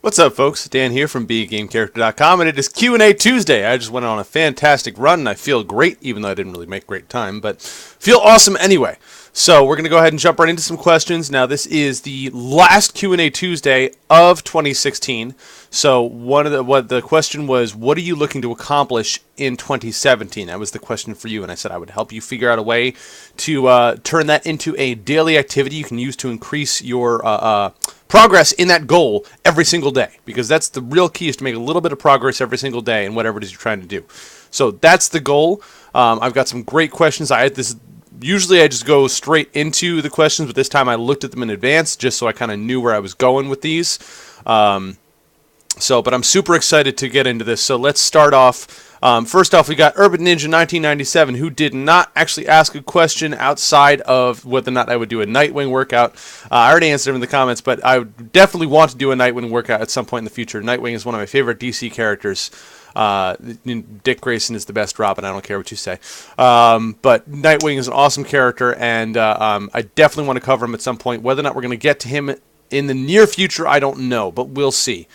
What's up, folks? Dan here from BeAGameCharacter.com, and it is Q&A Tuesday. I just went on a fantastic run, and I feel great, even though I didn't really make great time, but feel awesome anyway. So we're going to go ahead and jump right into some questions. Now, this is the last Q&A Tuesday of 2016. So what the question was, what are you looking to accomplish in 2017? That was the question for you, and I said I would help you figure out a way to turn that into a daily activity you can use to increase your progress in that goal every single day, because that's the real key, is to make a little bit of progress every single day in whatever it is you're trying to do. So that's the goal. I've got some great questions. Usually I just go straight into the questions, but this time I looked at them in advance just so I kind of knew where I was going with these. But I'm super excited to get into this. So let's start off. First off, we got Urban Ninja 1997, who did not actually ask a question outside of whether or not I would do a Nightwing workout. I already answered him in the comments, but I would definitely want to do a Nightwing workout at some point in the future. Nightwing is one of my favorite DC characters. Dick Grayson is the best Robin, I don't care what you say. But Nightwing is an awesome character, and I definitely want to cover him at some point. Whether or not we're going to get to him in the near future, I don't know, but we'll see.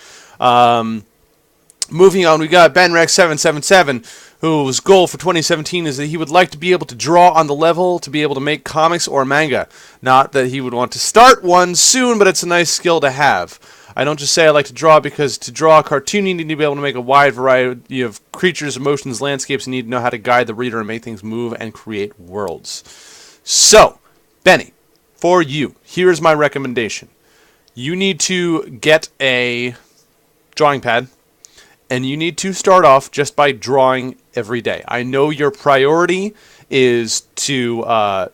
Moving on, we got BenRex777, whose goal for 2017 is that he would like to be able to draw on the level to be able to make comics or manga. Not that he would want to start one soon, but it's a nice skill to have. I don't just say I like to draw, because to draw a cartoon you need to be able to make a wide variety of creatures, emotions, landscapes, and you need to know how to guide the reader and make things move and create worlds. So, Benny, for you, here's my recommendation. You need to get a drawing pad, and you need to start off just by drawing every day. I know your priority is to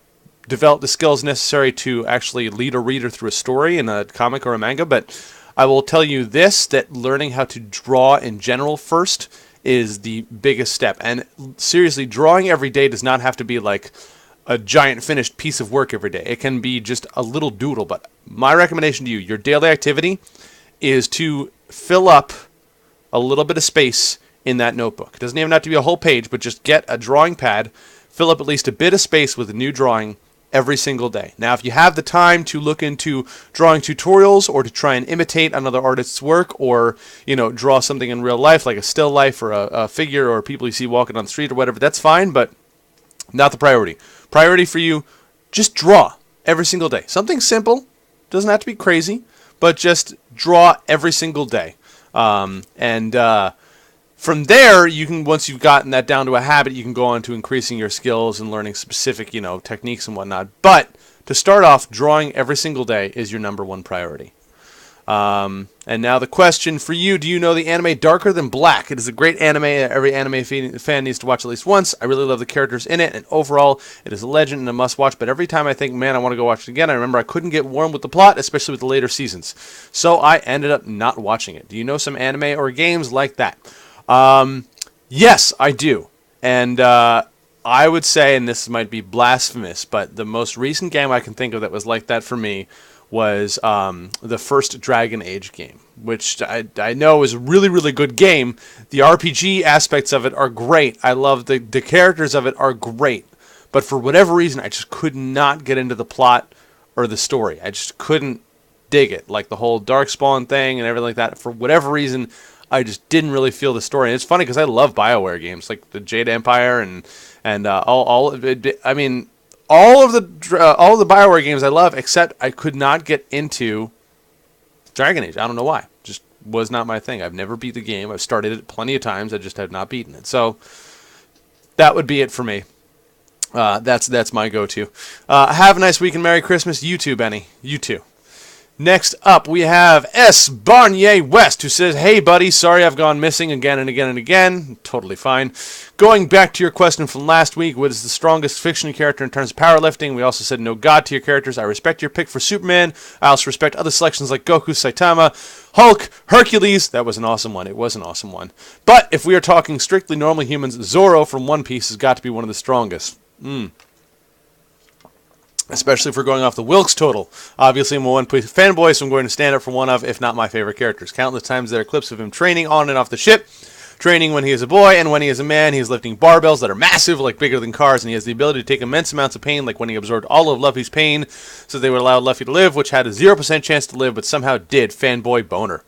develop the skills necessary to actually lead a reader through a story in a comic or a manga, but I will tell you this, that learning how to draw in general first is the biggest step. And seriously, drawing every day does not have to be like a giant finished piece of work every day. It can be just a little doodle. But my recommendation to you, your daily activity, is to fill up a little bit of space in that notebook. It doesn't even have to be a whole page, but just get a drawing pad, fill up at least a bit of space with a new drawing every single day. Now, if you have the time to look into drawing tutorials or to try and imitate another artist's work, or draw something in real life like a still life or a figure or people you see walking on the street or whatever, that's fine, but not the priority. Priority for you, just draw every single day. Something simple, doesn't have to be crazy, but just draw every single day. From there, you can, once you've gotten that down to a habit, you can go on to increasing your skills and learning specific, techniques and whatnot. But to start off, drawing every single day is your number one priority. And now the question for you, do you know the anime Darker Than Black? It is a great anime that every anime fan needs to watch at least once. I really love the characters in it, and overall, it is a legend and a must-watch. But every time I think, man, I want to go watch it again, I remember I couldn't get warm with the plot, especially with the later seasons. So I ended up not watching it. Do you know some anime or games like that? Yes, I do. And I would say, and this might be blasphemous, but the most recent game I can think of that was like that for me was the first Dragon Age game, which I know is a really, really good game. The RPG aspects of it are great. I love the characters of it are great. But for whatever reason, I just could not get into the plot or the story. I just couldn't dig it. Like the whole Darkspawn thing and everything like that. For whatever reason, I just didn't really feel the story. And it's funny because I love BioWare games like the Jade Empire and all of it. I mean, all of the BioWare games I love, except I could not get into Dragon Age. I don't know why. Just was not my thing. I've never beat the game. I've started it plenty of times. I just have not beaten it. So that would be it for me. That's my go-to. Have a nice week and Merry Christmas. You too, Benny. You too. Next up, we have S. Barnier West, who says, hey, buddy, sorry I've gone missing again and again and again. Totally fine. Going back to your question from last week, what is the strongest fiction character in terms of powerlifting? We also said no god to your characters. I respect your pick for Superman. I also respect other selections like Goku, Saitama, Hulk, Hercules. That was an awesome one. It was an awesome one. But if we are talking strictly normal humans, Zoro from One Piece has got to be one of the strongest. Especially if we're going off the Wilkes total. Obviously, I'm a One Piece fanboy, so I'm going to stand up for one of, if not my favorite characters. Countless times there are clips of him training on and off the ship, training when he is a boy, and when he is a man, he's lifting barbells that are massive, like bigger than cars, and he has the ability to take immense amounts of pain, like when he absorbed all of Luffy's pain, so they would allow Luffy to live, which had a 0% chance to live, but somehow did. Fanboy boner.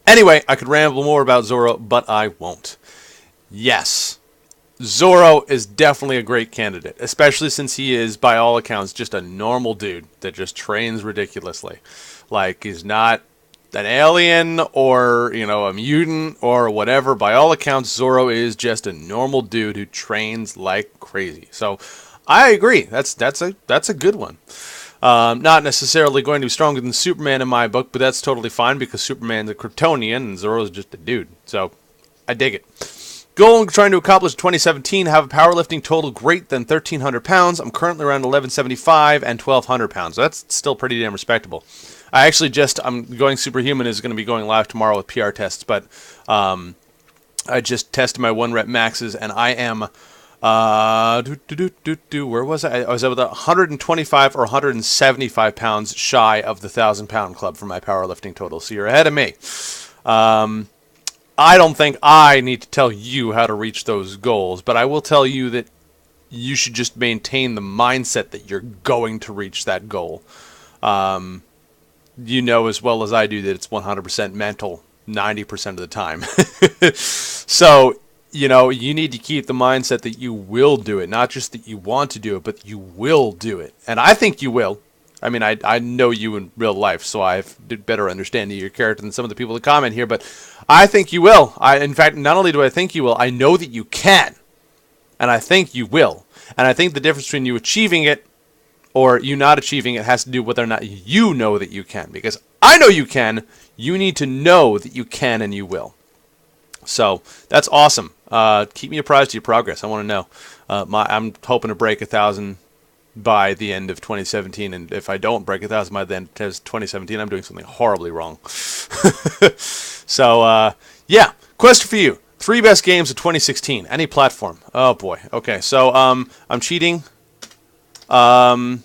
Anyway, I could ramble more about Zoro, but I won't. Yes, Zoro is definitely a great candidate, especially since he is, by all accounts, just a normal dude that just trains ridiculously. Like, he's not an alien or, a mutant or whatever. By all accounts, Zoro is just a normal dude who trains like crazy. So, I agree. That's a good one. Not necessarily going to be stronger than Superman in my book, but that's totally fine because Superman's a Kryptonian and Zoro's just a dude. So, I dig it. Goal I'm trying to accomplish in 2017, have a powerlifting total greater than 1,300 pounds. I'm currently around 1,175 and 1,200 pounds. So that's still pretty damn respectable. I'm going Superhuman is going to be going live tomorrow with PR tests, but I just tested my 1 rep maxes and I am, where was I? I was at 125 or 175 pounds shy of the 1,000-pound club for my powerlifting total. So you're ahead of me. I don't think I need to tell you how to reach those goals, but I will tell you that you should just maintain the mindset that you're going to reach that goal. You know as well as I do that it's 100% mental 90% of the time. So, you need to keep the mindset that you will do it, not just that you want to do it, but you will do it. And I think you will. I mean, I know you in real life, so I have better understanding of your character than some of the people that comment here, but I think you will. In fact, not only do I think you will, I know that you can. And I think you will. And I think the difference between you achieving it or you not achieving it has to do with whether or not you know that you can. Because I know you can. You need to know that you can and you will. So, that's awesome. Keep me apprised of your progress. I want to know. I'm hoping to break 1,000 by the end of 2017, and if I don't break 1,000 by the end of 2017, I'm doing something horribly wrong. So, yeah, question for you. 3 best games of 2016. Any platform. Oh, boy. Okay, so I'm cheating. I'm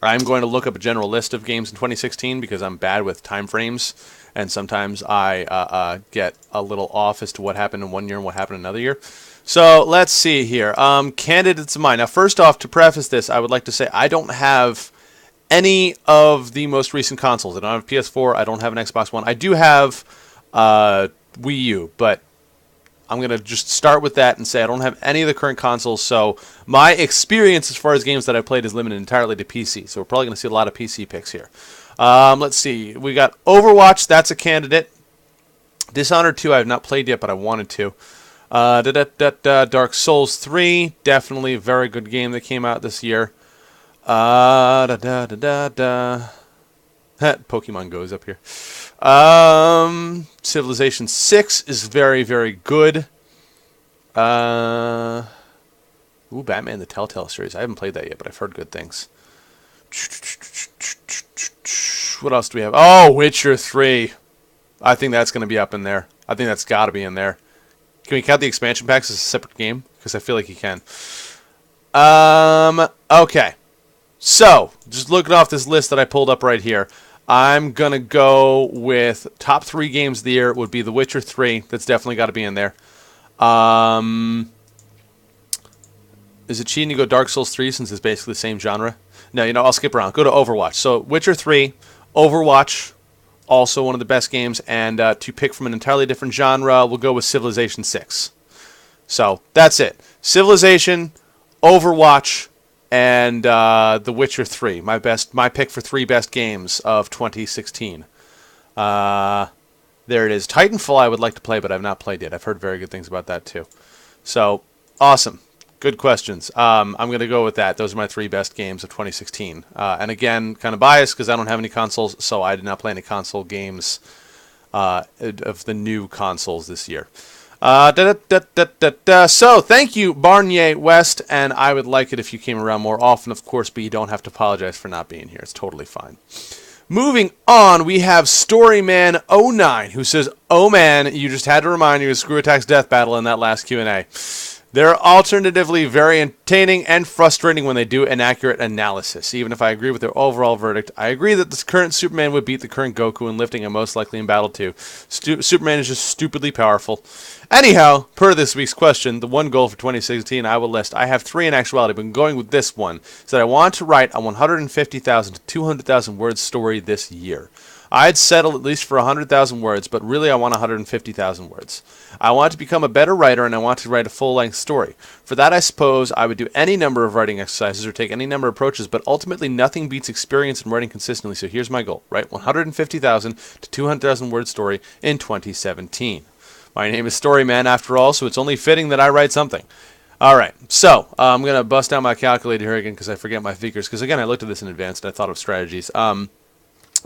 going to look up a general list of games in 2016 because I'm bad with time frames, and sometimes I get a little off as to what happened in one year and what happened in another year. So let's see here. Candidates of mine. Now, first off, to preface this, I would like to say I don't have any of the most recent consoles. I don't have PS4. I don't have an Xbox One. I do have Wii U, but I'm going to just start with that and say I don't have any of the current consoles. So my experience as far as games that I've played is limited entirely to PC. So we're probably going to see a lot of PC picks here. Let's see. We got Overwatch. That's a candidate. Dishonored 2 I have not played yet, but I wanted to. Dark Souls 3, definitely a very good game that came out this year. Pokemon Go's up here. Civilization 6 is very, very good. Batman the Telltale series. I haven't played that yet, but I've heard good things. What else do we have? Oh, Witcher 3. I think that's going to be up in there. I think that's got to be in there. Can we count the expansion packs as a separate game? Because I feel like you can. Okay. So, just looking off this list that I pulled up right here, I'm going to go with top 3 games of the year would be The Witcher 3. That's definitely got to be in there. Is it cheating to go Dark Souls 3 since it's basically the same genre? No, I'll skip around. Go to Overwatch. So, Witcher 3, Overwatch, also one of the best games, and to pick from an entirely different genre, we'll go with Civilization 6. So, that's it. Civilization, Overwatch, and The Witcher 3. My pick for 3 best games of 2016. There it is. Titanfall I would like to play, but I've not played yet. I've heard very good things about that too. So, awesome. Good questions. I'm going to go with that. Those are my 3 best games of 2016. And again, kind of biased because I don't have any consoles, so I did not play any console games of the new consoles this year. So, thank you, Barnier West, and I would like it if you came around more often, of course, but you don't have to apologize for not being here. It's totally fine. Moving on, we have Storyman09, who says, "Oh man, you just had to remind you of Screw Attack's death battle in that last Q&A. They're alternatively very entertaining and frustrating when they do an accurate analysis. Even if I agree with their overall verdict, I agree that this current Superman would beat the current Goku in lifting and most likely in battle too. Superman is just stupidly powerful. Anyhow, per this week's question, the one goal for 2016 I will list. I have 3 in actuality, but I'm going with this one. Is that I want to write a 150,000 to 200,000 word story this year. I'd settle at least for 100,000 words, but really I want 150,000 words. I want to become a better writer, and I want to write a full-length story. For that, I suppose I would do any number of writing exercises or take any number of approaches, but ultimately nothing beats experience in writing consistently. So here's my goal: write 150,000 to 200,000 word story in 2017. My name is Storyman, after all, so it's only fitting that I write something. All right, so I'm going to bust out my calculator here again because I forget my figures. Because, again, I looked at this in advance and I thought of strategies.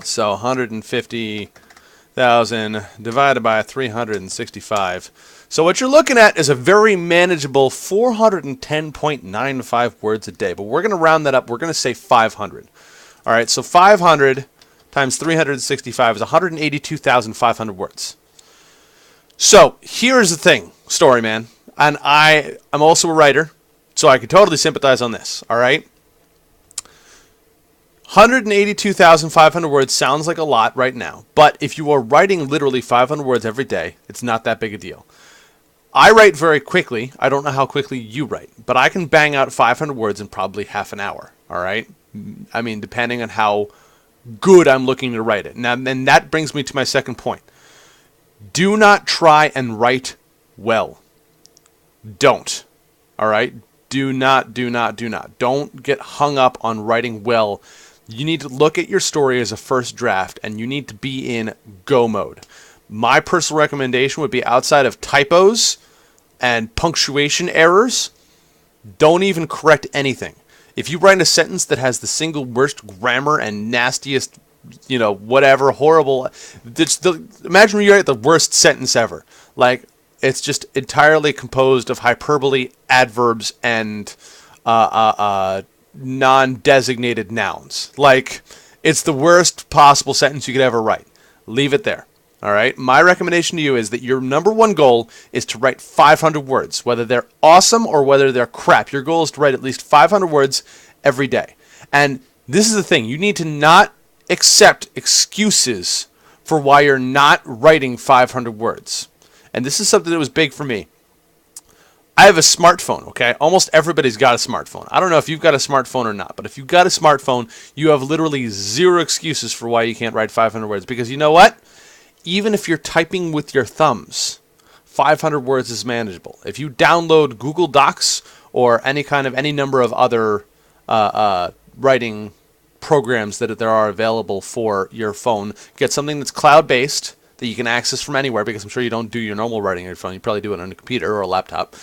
So 150,000 divided by 365. So what you're looking at is a very manageable 410.95 words a day. But we're going to round that up. We're going to say 500. All right, so 500 times 365 is 182,500 words. So here's the thing, Storyman. And I'm also a writer, so I can totally sympathize on this, all right? 182,500 words sounds like a lot right now, but if you are writing literally 500 words every day, it's not that big a deal. I write very quickly. I don't know how quickly you write, but I can bang out 500 words in probably half an hour, all right? I mean, depending on how good I'm looking to write it. Now, and that brings me to my second point. Do not try and write well. Don't. All right? Do not. Don't get hung up on writing well. You need to look at your story as a first draft, and you need to be in go mode. My personal recommendation would be, outside of typos and punctuation errors, don't even correct anything. If you write a sentence that has the single worst grammar and nastiest, whatever, horrible, imagine when you write the worst sentence ever. Like, it's just entirely composed of hyperbole, adverbs, and non-designated nouns. Like, it's the worst possible sentence you could ever write. Leave it there. All right? My recommendation to you is that your number one goal is to write 500 words, whether they're awesome or whether they're crap. Your goal is to write at least 500 words every day. And this is the thing. You need to not accept excuses for why you're not writing 500 words. And this is something that was big for me. I have a smartphone, okay? Almost everybody's got a smartphone. I don't know if you've got a smartphone or not, but if you've got a smartphone, you have literally zero excuses for why you can't write 500 words. Because you know what? Even if you're typing with your thumbs, 500 words is manageable. If you download Google Docs or any number of other writing programs that there are available for your phone, get something that's cloud-based that you can access from anywhere, because I'm sure you don't do your normal writing on your phone. You probably do it on a computer or a laptop.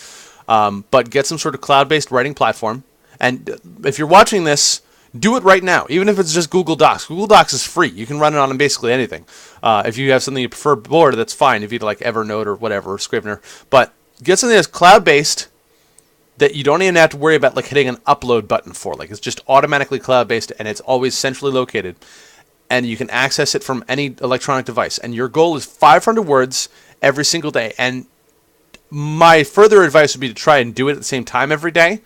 But get some sort of cloud-based writing platform. And if you're watching this, do it right now, even if it's just Google Docs. Google Docs is free. You can run it on basically anything. If you have something you prefer board, that's fine. If you like Evernote or whatever, or Scrivener. But get something that's cloud-based that you don't even have to worry about like hitting an upload button for. Like, it's just automatically cloud-based, and it's always centrally located. And you can access it from any electronic device. And your goal is 500 words every single day. And my further advice would be to try and do it at the same time every day.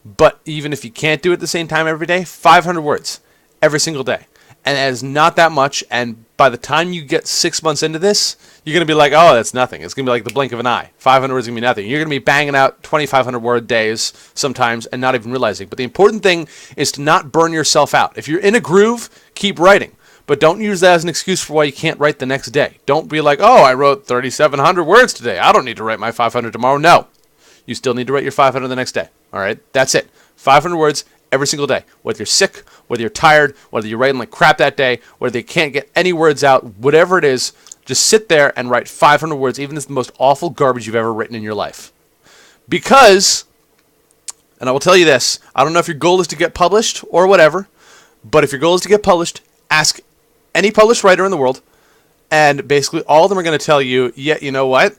But even if you can't do it at the same time every day, 500 words every single day. And that is not that much. And by the time you get 6 months into this, you're going to be like, oh, that's nothing. It's going to be like the blink of an eye. 500 words is going to be nothing. You're going to be banging out 2,500 word days sometimes and not even realizing. But the important thing is to not burn yourself out. If you're in a groove, keep writing. But don't use that as an excuse for why you can't write the next day. Don't be like, oh, I wrote 3,700 words today. I don't need to write my 500 tomorrow. No. You still need to write your 500 the next day. All right? That's it. 500 words every single day. Whether you're sick, whether you're tired, whether you're writing like crap that day, whether you can't get any words out, whatever it is, just sit there and write 500 words, even if it's the most awful garbage you've ever written in your life. Because, and I will tell you this, I don't know if your goal is to get published or whatever, but if your goal is to get published, ask any published writer in the world, and basically all of them are going to tell you, yeah, you know what?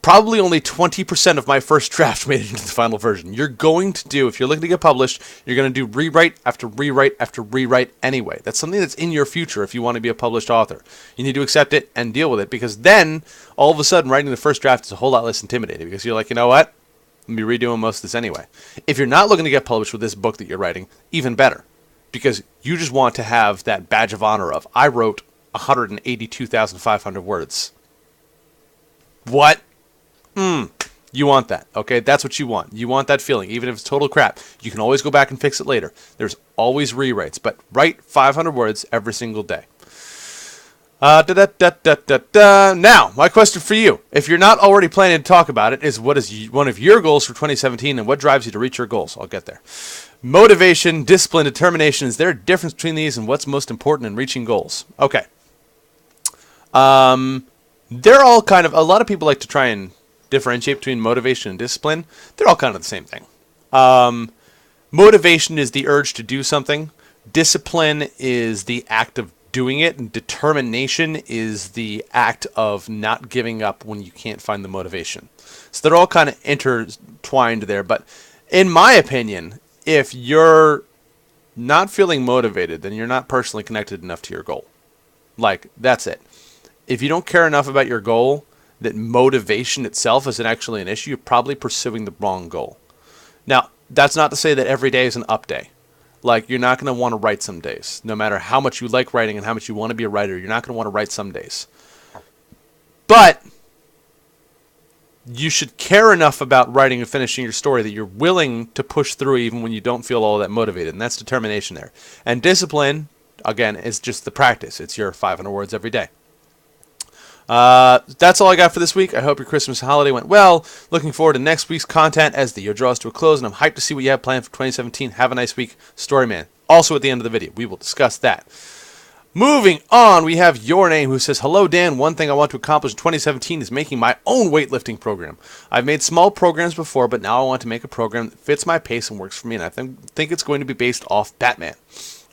Probably only 20% of my first draft made it into the final version. You're going to do, if you're looking to get published, you're going to do rewrite after rewrite after rewrite anyway. That's something that's in your future if you want to be a published author. You need to accept it and deal with it, because then, all of a sudden, writing the first draft is a whole lot less intimidating, because you're like, you know what? I'm going to be redoing most of this anyway. If you're not looking to get published with this book that you're writing, even better, because you just want to have that badge of honor of, I wrote 182,500 words. What? You want that, okay? That's what you want. You want that feeling, even if it's total crap. You can always go back and fix it later. There's always rewrites, but write 500 words every single day. Now, my question for you, if you're not already planning to talk about it, is what is one of your goals for 2017 and what drives you to reach your goals? I'll get there. Motivation, discipline, determination. Is there a difference between these and what's most important in reaching goals? Okay. They're all kind of, a lot of people like to try and differentiate between motivation and discipline. They're all kind of the same thing. Motivation is the urge to do something. Discipline is the act of doing it, and determination is the act of not giving up when you can't find the motivation. So they're all kind of intertwined there. But in my opinion, if you're not feeling motivated, then you're not personally connected enough to your goal. Like, that's it. If you don't care enough about your goal, that motivation itself isn't actually an issue, you're probably pursuing the wrong goal. Now, that's not to say that every day is an up day. Like, you're not going to want to write some days. No matter how much you like writing and how much you want to be a writer, you're not going to want to write some days. But you should care enough about writing and finishing your story that you're willing to push through even when you don't feel all that motivated. And that's determination there. And discipline, again, is just the practice. It's your 500 words every day. That's all I got for this week. I hope your Christmas holiday went well. Looking forward to next week's content as the year draws to a close, and I'm hyped to see what you have planned for 2017. Have a nice week, Storyman. Also at the end of the video, we will discuss that. Moving on, we have Your Name, who says, "Hello, Dan. One thing I want to accomplish in 2017 is making my own weightlifting program. I've made small programs before, but now I want to make a program that fits my pace and works for me, and I think it's going to be based off Batman.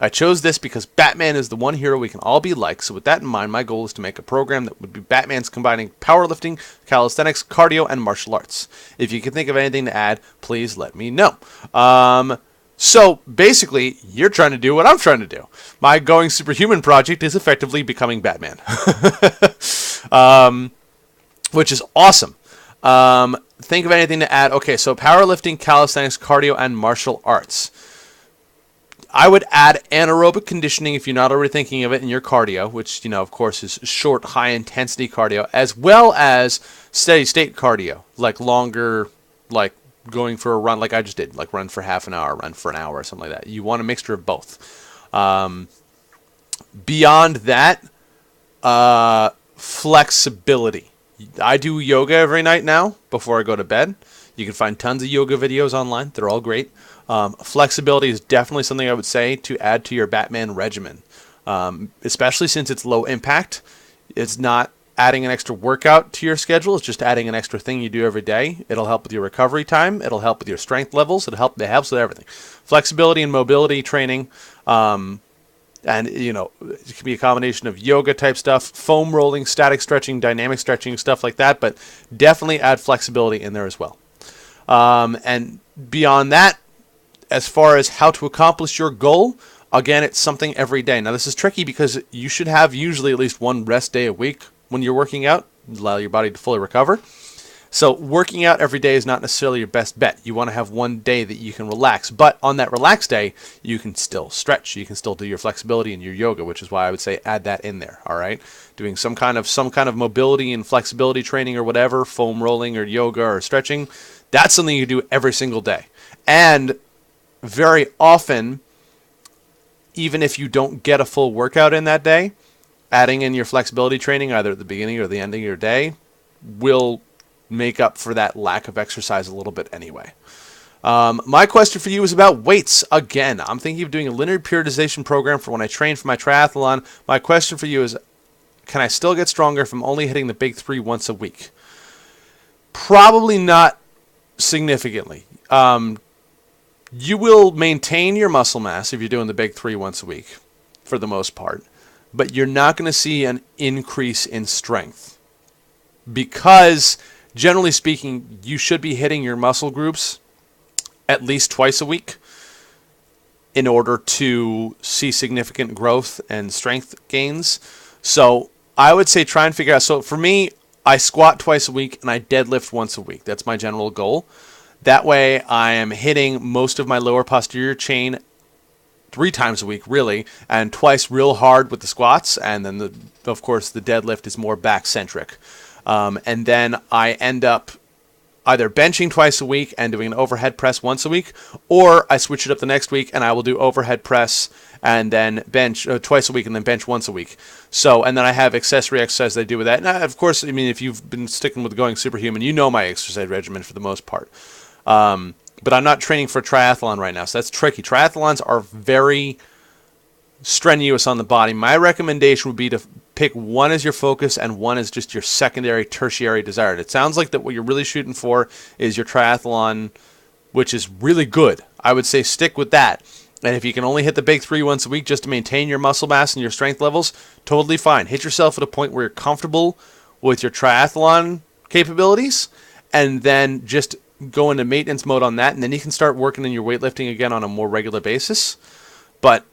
I chose this because Batman is the one hero we can all be like, so with that in mind, my goal is to make a program that would be Batman's combining powerlifting, calisthenics, cardio, and martial arts. If you can think of anything to add, please let me know." So basically, you're trying to do what I'm trying to do. My Going Superhuman project is effectively becoming Batman, which is awesome. Think of anything to add. Okay, so powerlifting, calisthenics, cardio, and martial arts. I would add anaerobic conditioning if you're not already thinking of it in your cardio, which, of course, is short, high-intensity cardio, as well as steady-state cardio, like longer, like going for a run like I just did, like run for half an hour, run for an hour, or something like that. You want a mixture of both. Beyond that, flexibility. I do yoga every night now before I go to bed. You can find tons of yoga videos online. They're all great. Flexibility is definitely something I would say to add to your Batman regimen, especially since it's low impact. It's not adding an extra workout to your schedule. It's just adding an extra thing you do every day. It'll help with your recovery time. It'll help with your strength levels. It helps with everything. Flexibility and mobility training, and it can be a combination of yoga type stuff, foam rolling, static stretching, dynamic stretching, stuff like that. But definitely add flexibility in there as well. And beyond that, as far as how to accomplish your goal, again, it's something every day. Now, this is tricky because you should have usually at least one rest day a week when you're working out, allow your body to fully recover. So working out every day is not necessarily your best bet. You want to have one day that you can relax. But on that relaxed day, you can still stretch. You can still do your flexibility and your yoga, which is why I would say add that in there, all right? Doing some kind of mobility and flexibility training or whatever, foam rolling or yoga or stretching, that's something you do every single day. And very often, even if you don't get a full workout in that day, adding in your flexibility training either at the beginning or the ending of your day will make up for that lack of exercise a little bit anyway. My question for you is about weights. Again, I'm thinking of doing a linear periodization program for when I train for my triathlon. My question for you is, can I still get stronger if I'm only hitting the big three once a week? Probably not significantly. You will maintain your muscle mass if you're doing the big three once a week, for the most part, but you're not going to see an increase in strength because, generally speaking, you should be hitting your muscle groups at least twice a week in order to see significant growth and strength gains. So I would say try and figure out. So for me, I squat twice a week and I deadlift once a week. That's my general goal. That way I am hitting most of my lower posterior chain 3 times a week, really, and twice real hard with the squats, and then, of course, the deadlift is more back-centric. And then I end up either benching twice a week and doing an overhead press once a week, or I switch it up the next week and I will do overhead press and then bench twice a week, and then bench once a week. So, and then I have accessory exercise that I do with that. And of course, I mean, if you've been sticking with going superhuman, you know my exercise regimen for the most part. But I'm not training for triathlon right now, so that's tricky. Triathlons are very strenuous on the body. My recommendation would be to pick one as your focus and one as just your secondary, tertiary desire. It sounds like that what you're really shooting for is your triathlon, which is really good. I would say stick with that. And if you can only hit the big 3 once a week just to maintain your muscle mass and your strength levels, totally fine. Hit yourself at a point where you're comfortable with your triathlon capabilities, and then just go into maintenance mode on that, and then you can start working on your weightlifting again on a more regular basis. But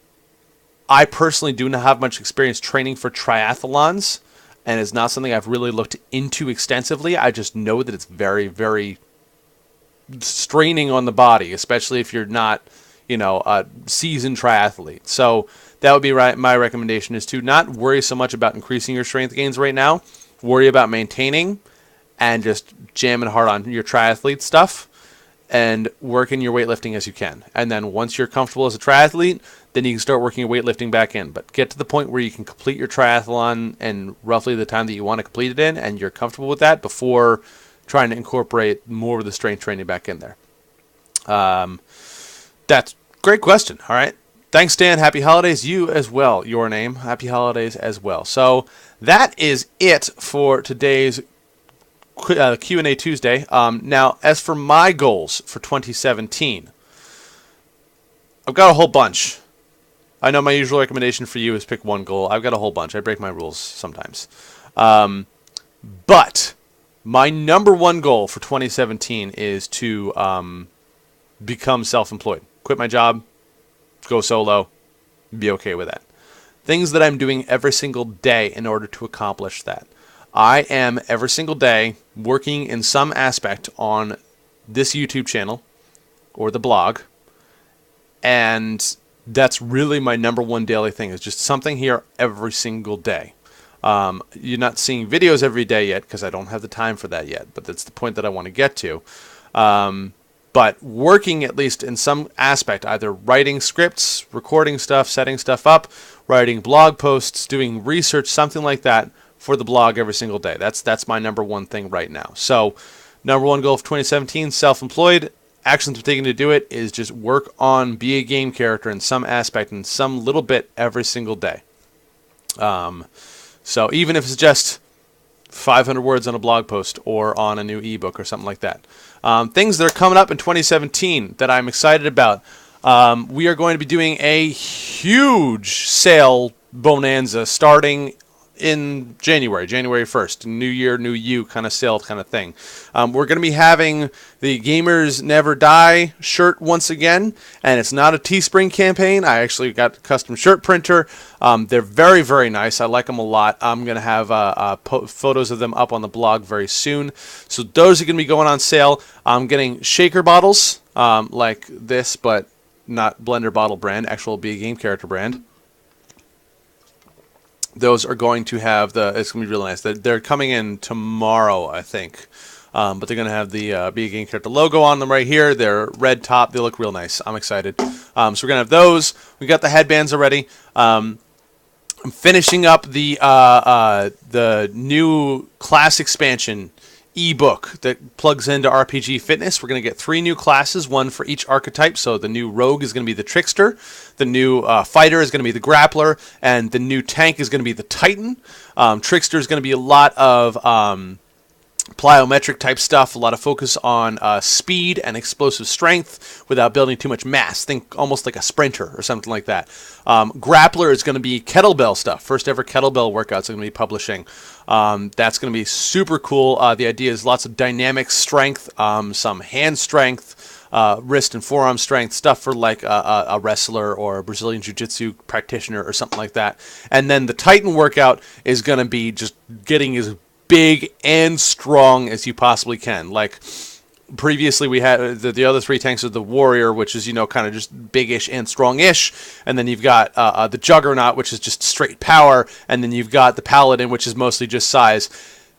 I personally do not have much experience training for triathlons, and it's not something I've really looked into extensively. I just know that it's very, very straining on the body, especially if you're not, a seasoned triathlete. So that would be my recommendation, is to not worry so much about increasing your strength gains right now. Worry about maintaining and just jamming hard on your triathlete stuff and working your weightlifting as you can. And then once you're comfortable as a triathlete, then you can start working your weightlifting back in. But get to the point where you can complete your triathlon in roughly the time that you want to complete it in, and you're comfortable with that before trying to incorporate more of the strength training back in there. That's a great question. All right. Thanks, Dan. Happy holidays. You as well. Your name. Happy holidays as well. So that is it for today's Q&A Tuesday. Now, as for my goals for 2017, I've got a whole bunch. I know my usual recommendation for you is pick one goal. I've got a whole bunch. I break my rules sometimes. But my number one goal for 2017 is to become self-employed. Quit my job, go solo, be okay with that. Things that I'm doing every single day in order to accomplish that. I am every single day working in some aspect on this YouTube channel or the blog, and that's really my number one daily thing, is just something here every single day. You're not seeing videos every day yet because I don't have the time for that yet, but that's the point that I want to get to. But working at least in some aspect, either writing scripts, recording stuff, setting stuff up, writing blog posts, doing research, something like that for the blog every single day. That's my number one thing right now. So number one goal of 2017, self-employed. Actions I'm taking to do it is just work on be a game character in some aspect, in some little bit every single day. So even if it's just 500 words on a blog post or on a new ebook or something like that. Things that are coming up in 2017 that I'm excited about. We are going to be doing a huge sale bonanza starting in January 1st, New Year, New You kind of sale kind of thing. We're going to be having the Gamers Never Die shirt once again, and it's not a Teespring campaign. I actually got a custom shirt printer. They're very, very nice. I like them a lot. I'm going to have photos of them up on the blog very soon. So those are going to be going on sale. I'm getting shaker bottles like this, but not blender bottle brand, actual Be a Game Character brand. Those are going to have it's going to be really nice. They're coming in tomorrow, I think. But they're going to have the Be a Game Character logo on them right here. They're red top. They look real nice. I'm excited. So we're going to have those. We got the headbands already. I'm finishing up the new class expansion ebook that plugs into RPG Fitness. We're going to get 3 new classes, one for each archetype. So the new rogue is going to be the trickster, the new fighter is going to be the grappler, and the new tank is going to be the titan. Trickster is going to be a lot of plyometric type stuff, a lot of focus on speed and explosive strength without building too much mass. Think almost like a sprinter or something like that. Grappler is going to be kettlebell stuff. First ever kettlebell workouts I'm going to be publishing. That's going to be super cool. The idea is lots of dynamic strength, some hand strength, wrist and forearm strength, stuff for like a wrestler or a Brazilian Jiu-Jitsu practitioner or something like that. And then the Titan workout is going to be just getting as big and strong as you possibly can. Like previously we had the other 3 tanks are the Warrior, which is, kind of just big-ish and strong-ish. And then you've got the Juggernaut, which is just straight power. And then you've got the Paladin, which is mostly just size.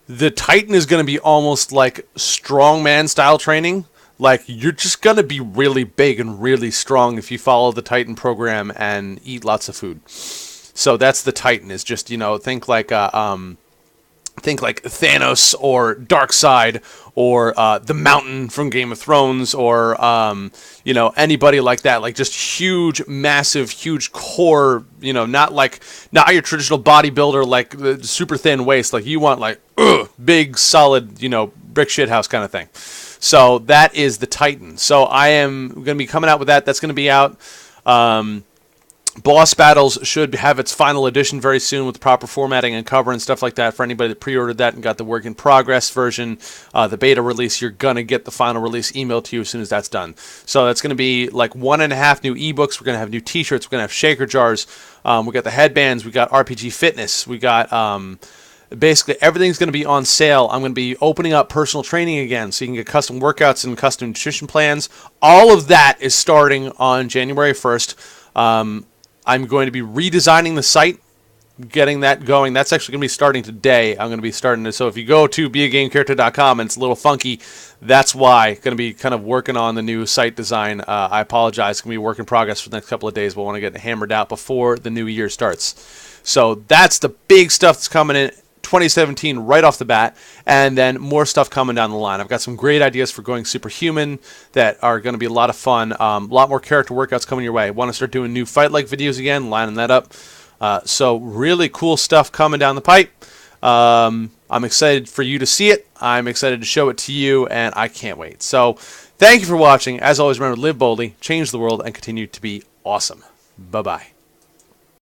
The Titan is going to be almost like strongman style training. Like, you're just going to be really big and really strong if you follow the Titan program and eat lots of food. So that's the Titan, is just, think like Thanos or Darkseid or the Mountain from Game of Thrones or, anybody like that. Like, just huge, massive, huge core, not your traditional bodybuilder, like the super thin waist. Like, you want, like, big, solid, brick shit house kind of thing. So that is the Titan. So I am going to be coming out with that. That's going to be out. Boss Battles should have its final edition very soon with proper formatting and cover and stuff like that. For anybody that pre-ordered that and got the work in progress version, the beta release, you're going to get the final release emailed to you as soon as that's done. So that's going to be like 1.5 new ebooks. We're going to have new t-shirts. We're going to have shaker jars. We got the headbands. We got RPG Fitness. We got... basically, everything's going to be on sale. I'm going to be opening up personal training again, so you can get custom workouts and custom nutrition plans. All of that is starting on January 1st. I'm going to be redesigning the site, getting that going. That's actually going to be starting today. I'm going to be starting it. So if you go to beagameCharacter.com and it's a little funky, that's why. Going to be kind of working on the new site design. I apologize. It's going to be a work in progress for the next couple of days, but I want to get it hammered out before the new year starts. So that's the big stuff that's coming in 2017 right off the bat, and then more stuff coming down the line. I've got some great ideas for going superhuman that are going to be a lot of fun. A lot more character workouts coming your way. Want to start doing new fight-like videos again, lining that up. So really cool stuff coming down the pipe. I'm excited for you to see it. I'm excited to show it to you, and I can't wait. So thank you for watching. As always, remember, live boldly, change the world, and continue to be awesome. Bye-bye.